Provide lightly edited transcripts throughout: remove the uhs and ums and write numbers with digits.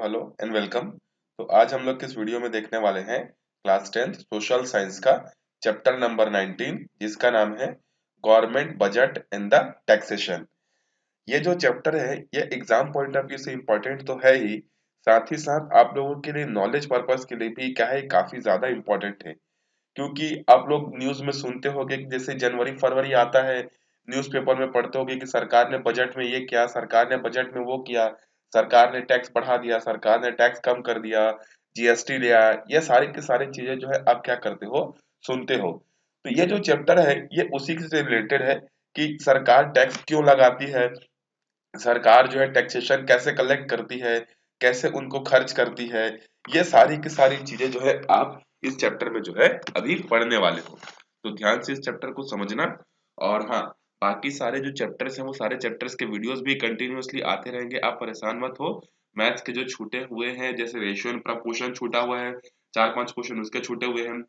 Hello and welcome. तो आज हम लोग किस वीडियो में देखने वाले हैं क्लास 10th सोशल साइंस का चैप्टर नंबर 19 जिसका नाम है government budget and the taxation. ये जो चैप्टर है ये एग्जाम पॉइंट ऑफ व्यू से इम्पोर्टेंट तो है ही, साथ ही साथ आप लोगों के लिए नॉलेज पर्पस के लिए भी क्या है, काफी ज्यादा इम्पोर्टेंट है। क्योंकि आप लोग न्यूज में सुनते होंगे कि जैसे जनवरी फरवरी आता है, न्यूज़पेपर में पढ़ते होंगे कि सरकार ने बजट में ये किया, सरकार ने बजट में वो किया, सरकार ने टैक्स बढ़ा दिया, सरकार ने टैक्स कम कर दिया, जीएसटी लिया। ये सारी की सारी चीजें जो है आप क्या करते हो, सुनते हो। तो ये जो चैप्टर है ये उसी से रिलेटेड है कि सरकार टैक्स क्यों लगाती है, सरकार जो है टैक्सेशन कैसे कलेक्ट करती है, कैसे उनको खर्च करती है। ये सारी की सारी चीजें जो है आप इस चैप्टर में जो है अभी पढ़ने वाले हो। तो ध्यान से इस चैप्टर को समझना। और हाँ, बाकी सारे जो चैप्टर्स हैं वो सारे चैप्टर्स के वीडियोस भी कंटिन्यूअसली आते रहेंगे, आप परेशान मत हो। मैथ्स के जो छूटे हुए हैं जैसे रेशियो एंड प्रपोर्शन छूटा हुआ है, 4-5 क्वेश्चन उसके छूटे हुए हैं।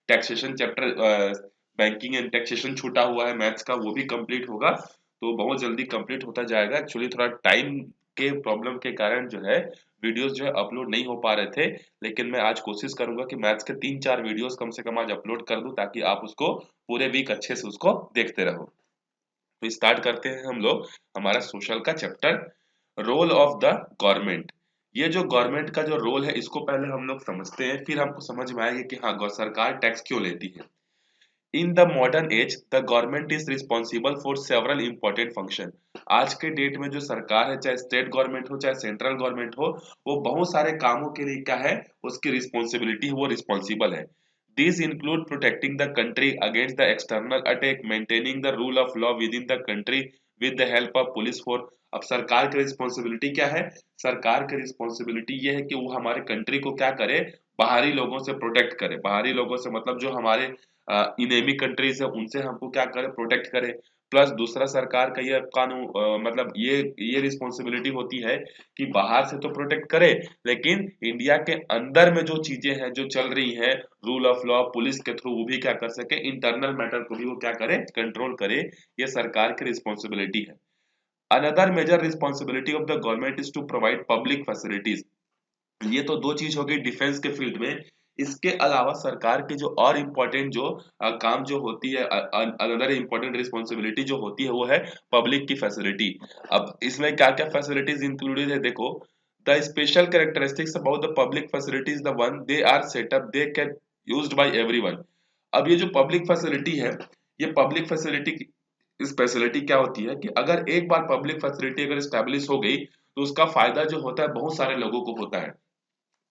Taxation chapter, banking and taxation छूटा हुआ है मैथ्स का, वो भी कंप्लीट होगा। तो बहुत जल्दी कंप्लीट होता जाएगा। एक्चुअली थोड़ा टाइम के प्रॉब्लम के कारण जो है वीडियोस जो है अपलोड नहीं हो पा रहे थे, लेकिन मैं आज कोशिश करूंगा कि मैथ्स के 3-4 वीडियोस कम से कम आज अपलोड कर दूं ताकि आप उसको पूरे वीक अच्छे से उसको देखते रहो। तो स्टार्ट करते हैं हम लोग हमारा सोशल का chapter, role of the government. ये जो गवर्नमेंट का जो रोल है इसको पहले हम लोग समझते हैं, फिर हमको समझ में आएगा कि हाँ सरकार टैक्स क्यों लेती है। In the modern age, the government is responsible for several important function। आज के डेट में जो सरकार है, चाहे स्टेट गवर्नमेंट हो चाहे सेंट्रल गवर्नमेंट हो, वो बहुत सारे कामों के लिए क्या है, उसकी रिस्पॉन्सिबिलिटी है, वो रिस्पॉन्सिबल है। These include protecting the country against the external attack, maintaining the rule of law within the country with the help of police force। अब सरकार की रिस्पॉन्सिबिलिटी क्या है? सरकार की रिस्पॉन्सिबिलिटी ये है कि वो हमारे कंट्री को क्या करे, बाहरी लोगों से प्रोटेक्ट करे। बाहरी लोगों से मतलब जो हमारे इनेमी कंट्रीज है उनसे हमको क्या करे, प्रोटेक्ट करे। प्लस दूसरा सरकार का ये कानून मतलब ये रिस्पॉन्सिबिलिटी होती है कि बाहर से तो प्रोटेक्ट करे, लेकिन इंडिया के अंदर में जो चीजें हैं जो चल रही हैं रूल ऑफ लॉ पुलिस के थ्रू, वो भी क्या कर सके, इंटरनल मैटर को भी वो क्या करे, कंट्रोल करे। ये सरकार की रिस्पॉन्सिबिलिटी है। Another major responsibility of the government is to provide public facilities. ये तो दो चीज हो गई डिफेंस के फील्ड में। इसके अलावा सरकार के जो और इम्पोर्टेंट जो काम जो होती है, अनदर इम्पोर्टेंट रिस्पॉन्सिबिलिटी जो होती है वो है पब्लिक की फैसिलिटी। अब इसमें क्या क्या फैसिलिटीज इंक्लूडेड है देखो। The special characteristics about the public facilities, the one they are set up they can used by everyone. अब ये जो पब्लिक फैसिलिटी है, ये पब्लिक फैसिलिटी स्पेशलिटी क्या होती है कि अगर एक बार पब्लिक फैसिलिटी अगर स्टैब्लिश हो गई तो उसका फायदा जो होता है बहुत सारे लोगों को होता है।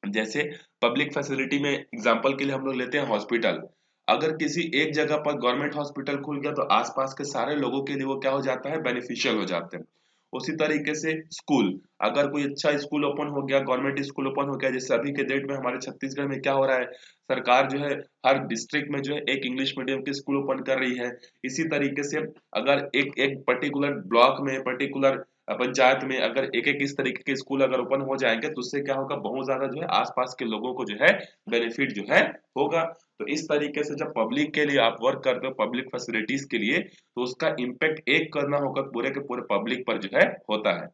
जैसे पब्लिक फैसिलिटी में एग्जांपल के लिए हम लोग लेते हैं हॉस्पिटल। अगर किसी एक जगह पर गवर्नमेंट हॉस्पिटल खुल गया तो आसपास के सारे लोगों के लिए वो क्या हो जाता है, बेनिफिशियल हो जाते हैं। उसी तरीके से स्कूल, अगर कोई अच्छा स्कूल ओपन हो गया, गवर्नमेंट स्कूल ओपन हो गया, जैसे अभी के डेट में हमारे छत्तीसगढ़ में क्या हो रहा है, सरकार जो है हर डिस्ट्रिक्ट में जो है एक इंग्लिश मीडियम के स्कूल ओपन कर रही है। इसी तरीके से अगर एक एक पर्टिकुलर ब्लॉक में, पर्टिकुलर पंचायत में अगर एक एक इस तरीके के स्कूल अगर ओपन हो जाएंगे तो उससे क्या होगा, बहुत ज्यादा जो है आसपास के लोगों को जो है बेनिफिट जो है होगा। तो इस तरीके से जब पब्लिक के लिए आप वर्क करते हो, पब्लिक फैसिलिटीज के लिए, तो उसका इम्पेक्ट एक करना होगा पूरे के पूरे पब्लिक पर जो है होता है।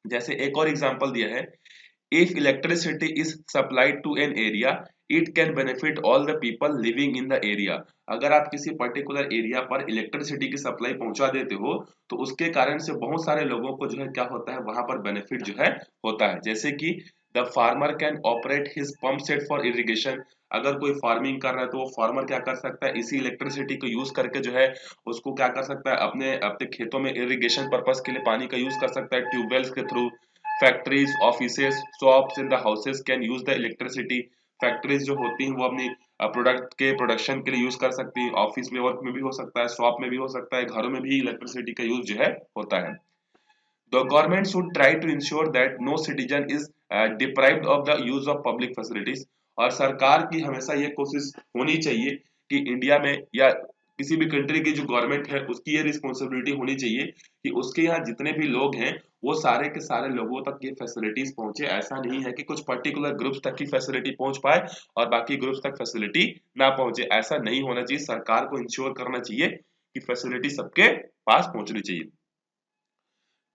जैसे एक और एग्जांपल दिया है, if electricity is supplied to an area it can benefit all the people living in the area. अगर आप किसी पर्टिकुलर एरिया पर इलेक्ट्रिसिटी की सप्लाई पहुंचा देते हो तो उसके कारण से बहुत सारे लोगों को जो है क्या होता है, वहां पर बेनिफिट जो है होता है। जैसे कि the farmer can operate his pump set for irrigation. अगर कोई फार्मिंग कर रहा है तो वो फार्मर क्या कर सकता है, इसी इलेक्ट्रिसिटी को यूज करके जो है उसको क्या कर सकता है, अपने अपने खेतों में इरिगेशन पर्पस के लिए पानी का यूज कर सकता है ट्यूबवेल्स के through. Factories, offices, shops in the houses can use the electricity. Factories जो होती हैं वो अपनी प्रोडक्ट के प्रोडक्शन के लिए यूज कर सकती है, ऑफिस में वर्क में भी हो सकता है, शॉप में भी हो सकता है, घरों में भी इलेक्ट्रिसिटी का यूज जो है होता है। The government should try to ensure that no citizen is deprived of the use of public facilities। और सरकार की हमेशा ये कोशिश होनी चाहिए कि इंडिया में या किसी भी कंट्री की जो गवर्नमेंट है उसकी ये रिस्पॉन्सिबिलिटी होनी चाहिए कि उसके यहाँ जितने भी लोग हैं वो सारे के सारे लोगों तक ये फैसिलिटीज पहुंचे। ऐसा नहीं है कि कुछ पर्टिकुलर ग्रुप्स तक की फैसिलिटी पहुंच पाए और बाकी ग्रुप्स तक फैसिलिटी ना पहुंचे। ऐसा नहीं होना चाहिए, सरकार को इंश्योर करना चाहिए कि फैसिलिटी सबके पास पहुंचनी चाहिए।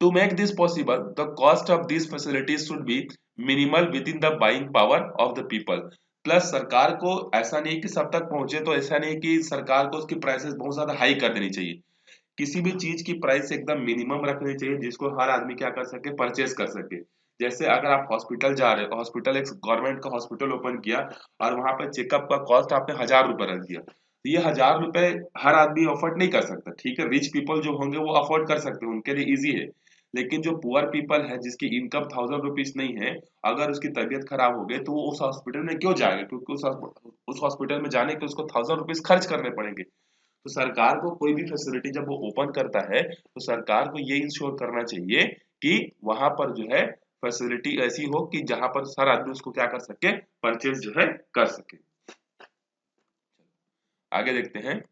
To make this possible, the cost of these facilities should be minimal with in the buying power of the people. Plus सरकार को ऐसा नहीं कि सब तक पहुंचे, तो ऐसा नहीं कि सरकार को उसकी प्राइसेस बहुत ज्यादा हाई कर देनी चाहिए। किसी भी चीज की प्राइस एकदम मिनिमम रखनी चाहिए जिसको हर आदमी क्या कर सके, परचेस कर सके। जैसे अगर आप हॉस्पिटल जा रहे हो, हॉस्पिटल एक गवर्नमेंट का हॉस्पिटल ओपन किया और वहां पे चेकअप का कॉस्ट आपने 1000 रुपए रख दिया, तो ये 1000 रुपए हर आदमी अफोर्ड नहीं कर सकता। ठीक है, रिच पीपल जो होंगे वो अफोर्ड कर सकते हैं, उनके लिए इजी है। लेकिन जो पुअर पीपल है जिसकी इनकम 1000 रुपीज नहीं है, अगर उसकी तबीयत खराब हो गई तो वो उस हॉस्पिटल में क्यों जाएगा, क्योंकि उस हॉस्पिटल में जाने के उसको 1000 रुपीज खर्च करने पड़ेंगे। तो सरकार को कोई भी फैसिलिटी जब वो ओपन करता है तो सरकार को ये इंश्योर करना चाहिए कि वहां पर जो है फैसिलिटी ऐसी हो कि जहां पर हर आदमी उसको क्या कर सके, परचेज जो है कर सके। आगे देखते हैं।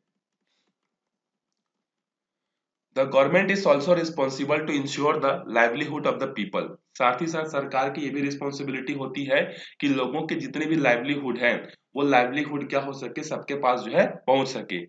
The government is also responsible to ensure the livelihood of the people. साथ ही साथ सरकार की ये भी रिस्पॉन्सिबिलिटी होती है कि लोगों के जितने भी लाइवलीहुड है वो लाइवलीहुड क्या हो सके, सबके पास जो है पहुंच सके।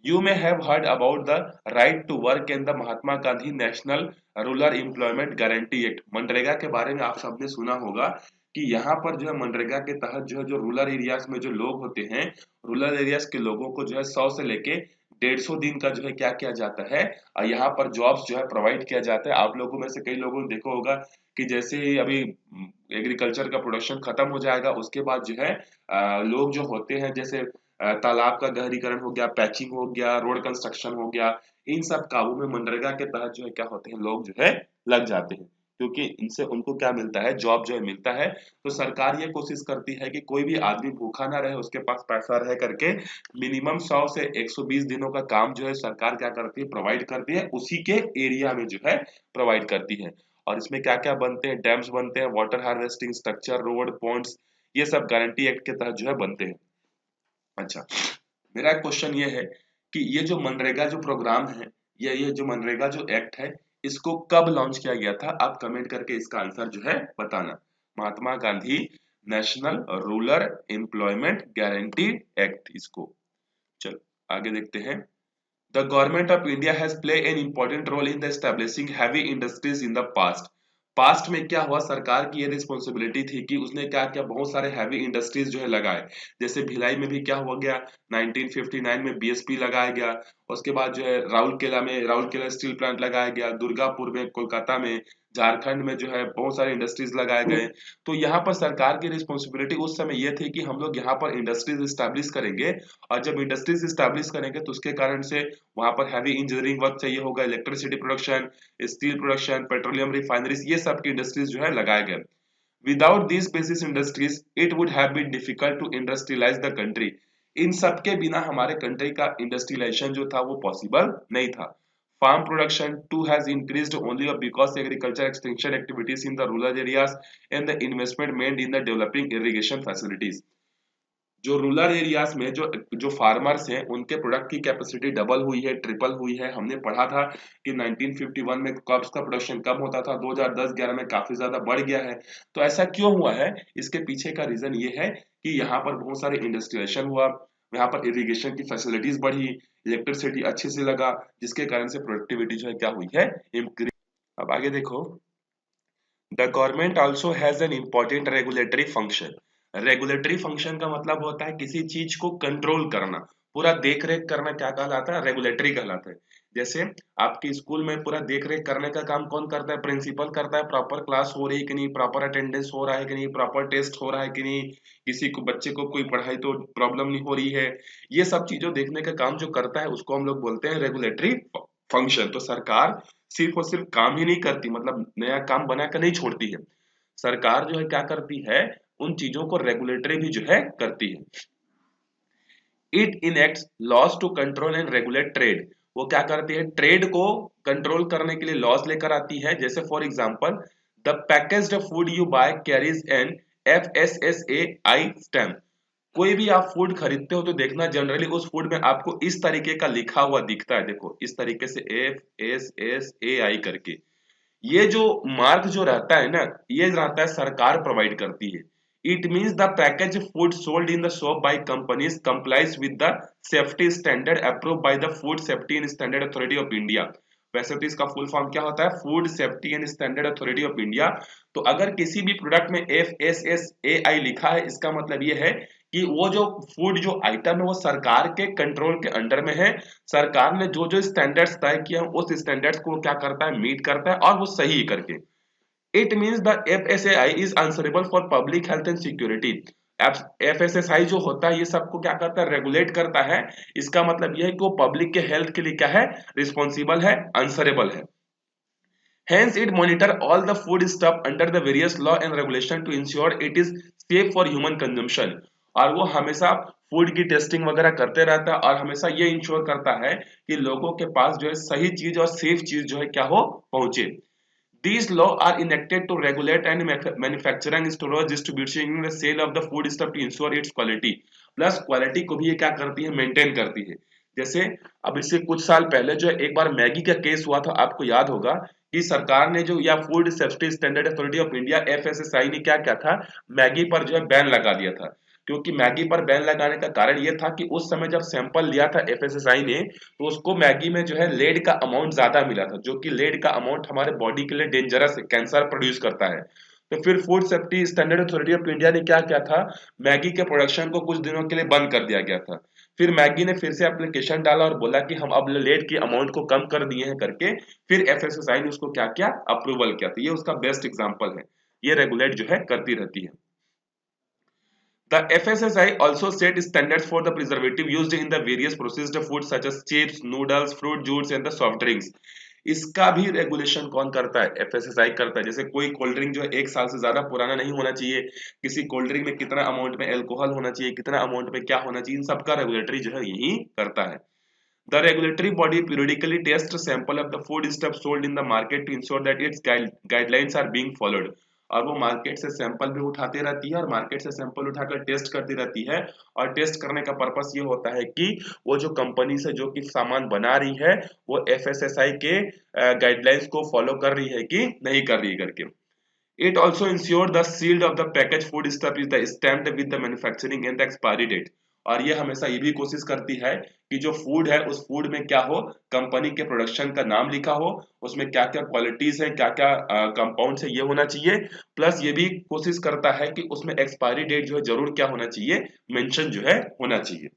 You may have heard about the right to work in the Mahatma Gandhi national rural employment guarantee Act. मनरेगा के बारे में आप सबने सुना होगा कि यहाँ पर जो है मनरेगा के तहत जो है जो रूरल एरियाज में जो लोग होते हैं, रूरल एरियाज के लोगों को जो है 100 से लेके 150 दिन का जो है क्या किया जाता है, और यहाँ पर जॉब्स जो है प्रोवाइड किया जाता है। आप लोगों में से कई लोगों ने देखा होगा कि जैसे ही अभी एग्रीकल्चर का प्रोडक्शन खत्म हो जाएगा उसके बाद जो है लोग जो होते हैं जैसे तालाब का गहरीकरण हो गया, पैचिंग हो गया, रोड कंस्ट्रक्शन हो गया, इन सब कामों में मनरेगा के तहत जो है क्या होते हैं, लोग जो है लग जाते हैं, क्योंकि इनसे उनको क्या मिलता है, जॉब जो है मिलता है। तो सरकार ये कोशिश करती है कि कोई भी आदमी भूखा ना रहे, उसके पास पैसा रहे करके मिनिमम 100 से 120 दिनों का काम जो है सरकार क्या करती है, प्रोवाइड करती है, उसी के एरिया में जो है प्रोवाइड करती है। और इसमें क्या क्या बनते हैं, डैम्स बनते हैं, water harvesting structure, road, ponds, ये सब गारंटी एक्ट के तहत जो है बनते हैं। अच्छा, मेरा एक क्वेश्चन ये है कि ये जो मनरेगा जो प्रोग्राम है या ये जो मनरेगा जो एक्ट है, इसको कब लॉन्च किया गया था? आप कमेंट करके इसका आंसर जो है बताना। Mahatma Gandhi national rural employment guarantee act इसको। चलो आगे देखते हैं। The government of India has played an important role in the establishing heavy industries in the past. Past में क्या हुआ, सरकार की ये रिस्पॉन्सिबिलिटी थी कि उसने क्या किया, बहुत सारे हैवी इंडस्ट्रीज जो है लगाए। जैसे भिलाई में भी क्या हुआ गया, 1959 में बीएसपी लगाया गया। उसके बाद जो है राउरकेला में राउरकेला स्टील प्लांट लगाया गया, दुर्गापुर में, कोलकाता में, झारखंड में जो है बहुत सारे इंडस्ट्रीज लगाए गए। तो यहाँ पर सरकार की रिस्पॉन्सिबिलिटी उस समय ये थी कि हम लोग यहाँ पर इंडस्ट्रीज स्टैब्लिश करेंगे, और जब इंडस्ट्रीज स्टैब्लिश करेंगे तो उसके कारण से वहां पर हैवी इंजीनियरिंग वर्क चाहिए होगा, electricity production, steel production, petroleum refineries, ये सब की इंडस्ट्रीज जो है लगाए गए। Without this basis industries it would have been difficult to industrialise the country. इन सब के बिना हमारे कंट्री का इंडस्ट्रियलाइजेशन जो था वो पॉसिबल नहीं था। Farm production too has increased only because agriculture extension activities in the rural areas and the investment made in the developing irrigation facilities. जो रूरल एरियाज में जो जो फार्मर्स हैं उनके प्रोडक्ट की कैपेसिटी डबल हुई है, ट्रिपल हुई है। हमने पढ़ा था कि 1951 में कब्ज का प्रोडक्शन कम होता था, 2010-11 में काफी ज्यादा बढ़ गया है। तो ऐसा क्यों हुआ है, इसके पीछे का रीजन ये है कि यहाँ पर बहुत सारे इंडस्ट्रियलाइजेशन हुआ, यहाँ पर इरिगेशन की फैसिलिटीज बढ़ी, इलेक्ट्रिसिटी अच्छे से लगा, जिसके कारण से प्रोडक्टिविटी जो है क्या हुई है, इंक्रीज। अब आगे देखो। The government also has an important regulatory function. Regulatory function का मतलब होता है किसी चीज को कंट्रोल करना, पूरा देख रेख करना, क्या कहलाता है, रेगुलेटरी कहलाता है। जैसे आपके स्कूल में पूरा देख रेख करने का काम कौन करता है, प्रिंसिपल करता है, प्रॉपर क्लास हो रही है कि नहीं, प्रॉपर अटेंडेंस हो रहा है कि नहीं, प्रॉपर टेस्ट हो रहा है कि नहीं, किसी को बच्चे को कोई पढ़ाई तो प्रॉब्लम नहीं हो रही है, ये सब चीजों देखने का काम जो करता है उसको हम लोग बोलते हैं रेगुलेटरी फंक्शन। तो सरकार सिर्फ और सिर्फ काम ही नहीं करती, मतलब नया काम बना कर नहीं छोड़ती है, सरकार जो है क्या करती है, उन चीजों को रेगुलेटरी भी जो है करती है। It enacts laws to control and regulate trade. वो क्या करती है, ट्रेड को कंट्रोल करने के लिए लॉज लेकर आती है। जैसे for example, the packaged food you buy carries an FSSAI stamp. कोई भी आप फूड खरीदते हो तो देखना जनरली उस फूड में आपको इस तरीके का लिखा हुआ दिखता है, देखो इस तरीके से FSSAI करके। ये जो मार्क जो रहता है ना, ये रहता है सरकार प्रोवाइड करती है। It means the package food sold in the shop by companies complies with the safety standard approved by the food safety and standard authority of India. वैसे तो इसका फुल फॉर्म क्या होता है, food safety and standard authority of India. तो अगर किसी भी प्रोडक्ट में FSSAI लिखा है, इसका मतलब ये है कि वो जो फूड जो आइटम है वो सरकार के कंट्रोल के अंडर में है। सरकार ने जो जो स्टैंडर्ड्स तय किए हैं उस स्टैंडर्ड्स को क्या करता है, मीट करता है और वो सही करके। It means the FSSAI is answerable for public health and security। FSSAI जो होता है ये सबको क्या करता है, रेगुलेट करता है। इसका मतलब ये है कि वो पब्लिक के हेल्थ के लिए क्या है, रिस्पॉन्सिबल है, आंसरेबल है। Hence it monitor all the food stuff under the various law and regulation to ensure it is safe for human consumption। और वो हमेशा फूड की टेस्टिंग वगैरह करते रहता है और हमेशा ये इंश्योर करता है कि लोगों के पास जो है सही चीज और सेफ चीज जो है क्या हो, पहुंचे। These laws are enacted to regulate and manufacturing, storage, distribution and the sale of the food stuff to ensure its quality। Plus quality को भी ये क्या करती है, मेंटेन करती है। जैसे अब इससे कुछ साल पहले जो है एक बार मैगी का केस हुआ था, आपको याद होगा कि सरकार ने जो, या food safety standard authority of India FSSAI ने क्या किया था, मैगी पर जो है बैन लगा दिया था। क्योंकि मैगी पर बैन लगाने का कारण ये था कि उस समय जब सैंपल लिया था FSSAI ने, तो उसको मैगी में जो है लेड का अमाउंट ज्यादा मिला था, जो कि लेड का अमाउंट हमारे बॉडी के लिए डेंजरस है, कैंसर प्रोड्यूस करता है। तो फिर food safety standard authority of India ने क्या किया था, मैगी के प्रोडक्शन को कुछ दिनों के लिए बंद कर दिया गया था। फिर मैगी ने फिर से एप्लीकेशन डाला और बोला कि हम अब लेड की अमाउंट को कम कर दिए हैं करके। फिर FSSAI ने उसको क्या किया, अप्रूवल किया। तो ये उसका बेस्ट एग्जांपल है, ये रेगुलेट जो है करती रहती है। The FSSAI also set standards for the preservative used in the various processed foods such as chips, noodles, fruit juice and the soft drinks। इसका भी रेगुलेशन कौन करता है, FSSAI करता है। जैसे कोई कोल्ड ड्रिंक जो है 1 साल से ज्यादा पुराना नहीं होना चाहिए, किसी कोल्ड ड्रिंक में कितना अमाउंट में अल्कोहल होना चाहिए, कितना अमाउंट में क्या होना चाहिए, इन सबका रेगुलेटरी जो है यही करता है। The regulatory body periodically tests sample of the food stuff sold in the market to ensure that its guidelines are being followed। और वो मार्केट से सैंपल भी उठाती रहती है और मार्केट से सैंपल उठाकर टेस्ट करती रहती है। और टेस्ट करने का पर्पस ये होता है कि वो जो कंपनी से जो कि सामान बना रही है वो FSSAI के गाइडलाइंस को फॉलो कर रही है कि नहीं कर रही है करके। It also ensures the seal of the packaged food stuff is the stamped with the manufacturing and the expiry date। और ये हमेशा ये भी कोशिश करती है कि जो फूड है उस फूड में क्या हो, कंपनी के प्रोडक्शन का नाम लिखा हो, उसमें क्या क्या क्वालिटीज है, क्या क्या कंपाउंड है, ये होना चाहिए। प्लस ये भी कोशिश करता है कि उसमें एक्सपायरी डेट जो है जरूर क्या होना चाहिए, मेंशन जो है होना चाहिए।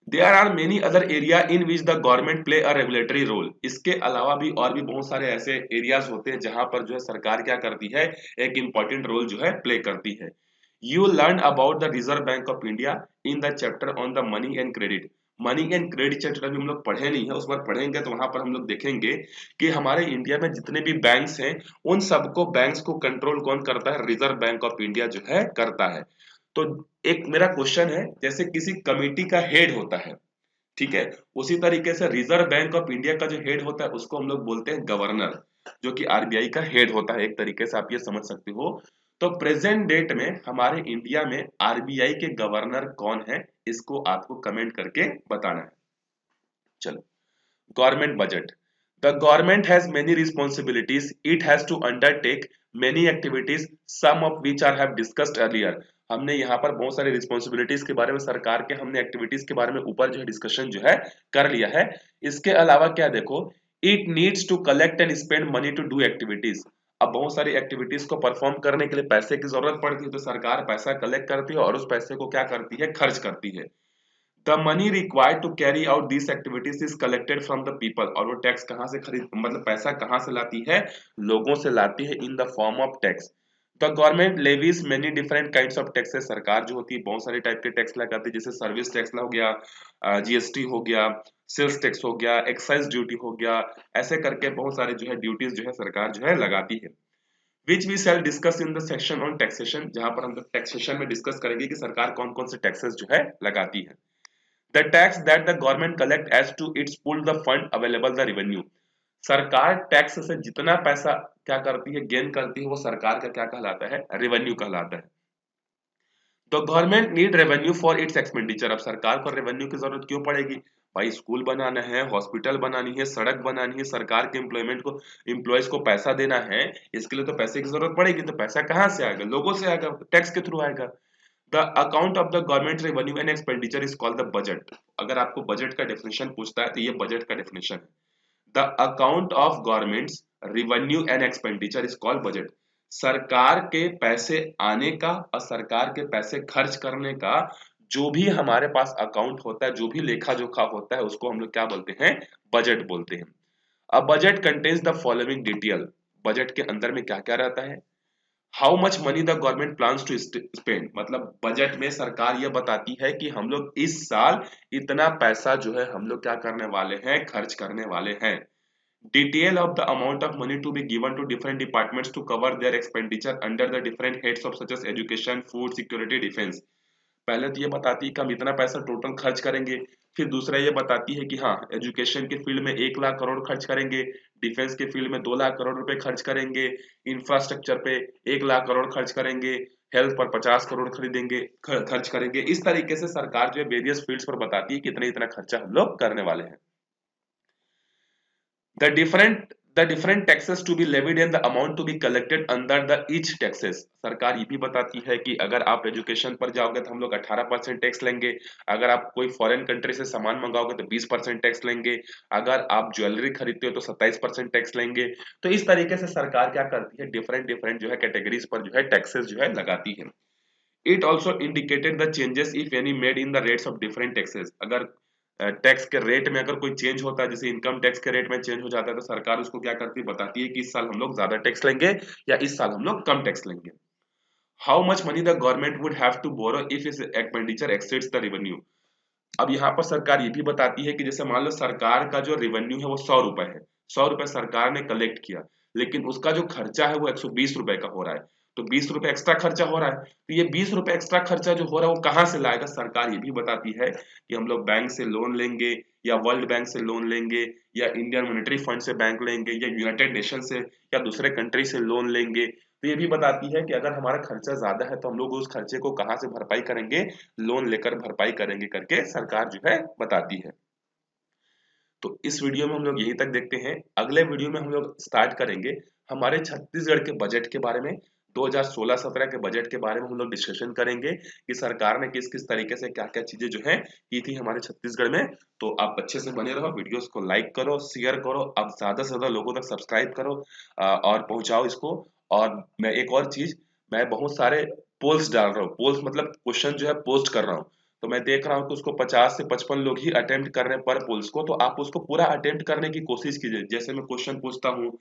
There are many other area in which the government play a regulatory role। इसके अलावा भी और भी बहुत सारे ऐसे एरियाज होते हैं जहां पर जो है सरकार क्या करती है, एक इंपॉर्टेंट रोल जो है प्ले करती है। You learn about the Reserve Bank of India in the chapter on the money and credit। Money and credit chapter भी हम लोग पढ़े नहीं है, उस पर पढ़ेंगे तो वहां पर हम लोग देखेंगे कि हमारे इंडिया में जितने भी बैंक्स हैं उन सबको, बैंक्स को कंट्रोल कौन करता है, रिजर्व बैंक ऑफ इंडिया जो है करता है। तो एक मेरा क्वेश्चन है, जैसे किसी कमेटी का हेड होता है, ठीक है, उसी तरीके से रिजर्व बैंक ऑफ इंडिया का जो हेड होता है उसको हम लोग बोलते हैं गवर्नर, जो कि RBI का हेड होता है, एक तरीके से आप ये समझ सकते हो। तो प्रेजेंट डेट में हमारे इंडिया में RBI के गवर्नर कौन है, इसको आपको कमेंट करके बताना है। चलो, government budget. The government has many responsibilities, it has to undertake many activities, some of which are have discussed earlier. हमने यहाँ पर बहुत सारी रिस्पॉन्सिबिलिटीज के बारे में, सरकार के हमने एक्टिविटीज के बारे में ऊपर जो है डिस्कशन जो है कर लिया है। इसके अलावा क्या देखो, it needs to collect and spend money to do activities. अब बहुत सारी एक्टिविटीज को परफॉर्म करने के लिए पैसे की जरूरत पड़ती है, तो सरकार पैसा कलेक्ट करती है और उस पैसे को क्या करती है, खर्च करती है। The money required to carry out these activities is collected from the people। और वो टैक्स कहाँ से खरीद, मतलब पैसा कहाँ से लाती है, लोगों से लाती है, in the form of tax। The government levies many different kinds of taxes। सरकार जो होती है बहुत सारे टाइप के टैक्स लगाती है, जैसे सर्विस टैक्स हो गया, GST हो गया, सेल्स टैक्स हो गया, एक्साइज ड्यूटी हो गया, ऐसे करके बहुत सारे जो है ड्यूटीज जो है सरकार जो है लगाती है। Which we shall discuss in the section on taxation। जहां पर हम टैक्सेशन में डिस्कस करेंगे कि सरकार कौन कौन से टैक्सेस जो है लगाती है। The tax that the government collect as to its pool the fund available the revenue। सरकार टैक्स से जितना पैसा क्या करती है, गेन करती है, वो सरकार का क्या कहलाता है, रेवेन्यू कहलाता है। तो government need revenue for its expenditure. अब सरकार को रेवेन्यू की जरूरत क्यों पड़ेगी, भाई स्कूल बनाना है, हॉस्पिटल बनानी है, सड़क बनानी है, सरकार के एम्प्लॉयमेंट को, एम्प्लॉयज को पैसा देना है, इसके लिए तो पैसे की जरूरत पड़ेगी। तो पैसा कहाँ से आएगा, लोगों से आएगा, टैक्स के थ्रू आएगा। The account of the government revenue and expenditure is called the budget. अगर आपको बजट का डेफिनेशन पूछता है तो ये बजट का डेफिनेशन है। The account of governments revenue and expenditure is called budget. सरकार के पैसे आने का और सरकार के पैसे खर्च करने का जो भी हमारे पास अकाउंट होता है, जो भी लेखा जोखा होता है, उसको हम लोग क्या बोलते हैं, बजट बोलते हैं। अब budget contains the following detail, budget के अंदर में क्या क्या रहता है। How much money the government plans to spend, मतलब बजट में सरकार यह बताती है कि हम लोग इस साल इतना पैसा जो है हम लोग क्या करने वाले हैं, खर्च करने वाले हैं। Detail of the amount of money to be given to different departments to cover their expenditure under the different heads of such as education, food, security, defense। पहले तो ये बताती है कि हम इतना पैसा टोटल खर्च करेंगे, फिर दूसरा ये बताती है कि हाँ एजुकेशन के फील्ड में 1 लाख करोड़ खर्च करेंगे, डिफेंस के फील्ड में 2 लाख करोड़ रुपए खर्च करेंगे, इंफ्रास्ट्रक्चर पे 1 लाख करोड़ खर्च करेंगे, हेल्थ पर 50 करोड़ खरीदेंगे खर्च करेंगे। इस तरीके से सरकार जो है वेरियस फील्ड्स पर बताती है कि इतना इतना खर्चा हम लोग करने वाले हैं। the different taxes to be levied and the amount to be collected under the each taxes। सरकार ये भी बताती है कि अगर आप एजुकेशन पर जाओगे तो हम लोग 18% टैक्स लेंगे, अगर आप कोई फॉरेन कंट्री से सामान मंगाओगे तो 20% टैक्स लेंगे, अगर आप ज्वेलरी खरीदते हो तो 27% टैक्स लेंगे। तो इस तरीके से सरकार क्या करती है, डिफरेंट डिफरेंट जो है कैटेगरीज पर जो है टैक्सेस जो है लगाती है। It also indicated the changes if any made in the rates of different taxes. अगर टैक्स के रेट में अगर कोई चेंज होता है, जैसे इनकम टैक्स के रेट में चेंज हो जाता है, तो सरकार उसको क्या करती है, बताती है कि इस साल हम लोग ज्यादा टैक्स लेंगे या इस साल हम लोग कम टैक्स लेंगे। How much money the government would have to borrow if its expenditure exceeds the revenue. अब यहाँ पर सरकार ये भी बताती है कि जैसे मान लो सरकार का जो रेवेन्यू है वो 100 रुपए है, 100 रुपए सरकार ने कलेक्ट किया, लेकिन उसका जो खर्चा है वो 120 रुपए का हो रहा है, तो 20 रुपए एक्स्ट्रा खर्चा हो रहा है। तो ये 20 रुपए एक्स्ट्रा खर्चा जो हो रहा है वो कहाँ से लाएगा, सरकार ये भी बताती है कि हम लोग बैंक से लोन लेंगे, या वर्ल्ड बैंक से लोन लेंगे, या इंडियन मॉनेटरी फंड से बैंक लेंगे, या यूनाइटेड नेशन से या दूसरे कंट्री से लोन लेंगे। तो ये भी बताती है कि अगर हमारा खर्चा ज्यादा है तो हम लोग उस खर्चे को कहाँ से भरपाई करेंगे, लोन लेकर भरपाई करेंगे करके सरकार जो है बताती है। तो इस वीडियो में हम लोग यहीं तक देखते हैं। अगले वीडियो में हम लोग स्टार्ट करेंगे हमारे छत्तीसगढ़ के बजट के बारे में, 2016-17 के बजट के बारे में हम लोग डिस्कशन करेंगे कि सरकार ने किस किस तरीके से क्या क्या चीजें जो है की थी हमारे छत्तीसगढ़ में। तो आप अच्छे से बने रहो, वीडियोस को लाइक करो, शेयर करो, अब ज्यादा से ज्यादा लोगों तक सब्सक्राइब करो और पहुंचाओ इसको। और मैं एक और चीज, मैं बहुत सारे पोल्स डाल रहा हूँ, पोल्स मतलब क्वेश्चन जो है पोस्ट कर रहा हूँ, तो मैं देख रहा हूँ कि उसको 50 से 55 लोग ही अटेम्प्ट कर रहे हैं पर पोल्स को। तो आप उसको पूरा अटेम्प्ट करने की कोशिश कीजिए। जैसे मैं क्वेश्चन पूछता हूँ,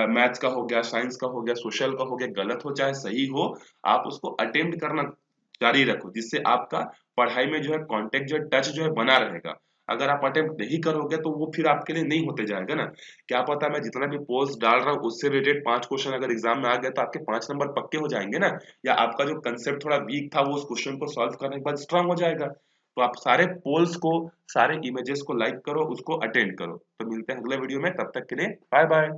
मैथ्स का हो गया, साइंस का हो गया, सोशल का हो गया, गलत हो चाहे सही हो, आप उसको अटेम्प्ट करना जारी रखो, जिससे आपका पढ़ाई में जो है कांटेक्ट जो है टच जो है बना रहेगा। अगर आप अटेम्प्ट नहीं करोगे तो वो फिर आपके लिए नहीं होते जाएगा ना। क्या पता मैं जितना भी पोस्ट डाल रहा हूँ उससे रिलेटेड 5 क्वेश्चन अगर एग्जाम में आ गया तो आपके 5 नंबर पक्के हो जाएंगे ना, या आपका जो कंसेप्ट थोड़ा वीक था वो उस क्वेश्चन को सॉल्व करने के बाद स्ट्रांग हो जाएगा। तो आप सारे पोल्स को, सारे इमेजेस को लाइक करो, उसको अटेंड करो। तो मिलते हैं अगले वीडियो में, तब तक के लिए बाय बाय।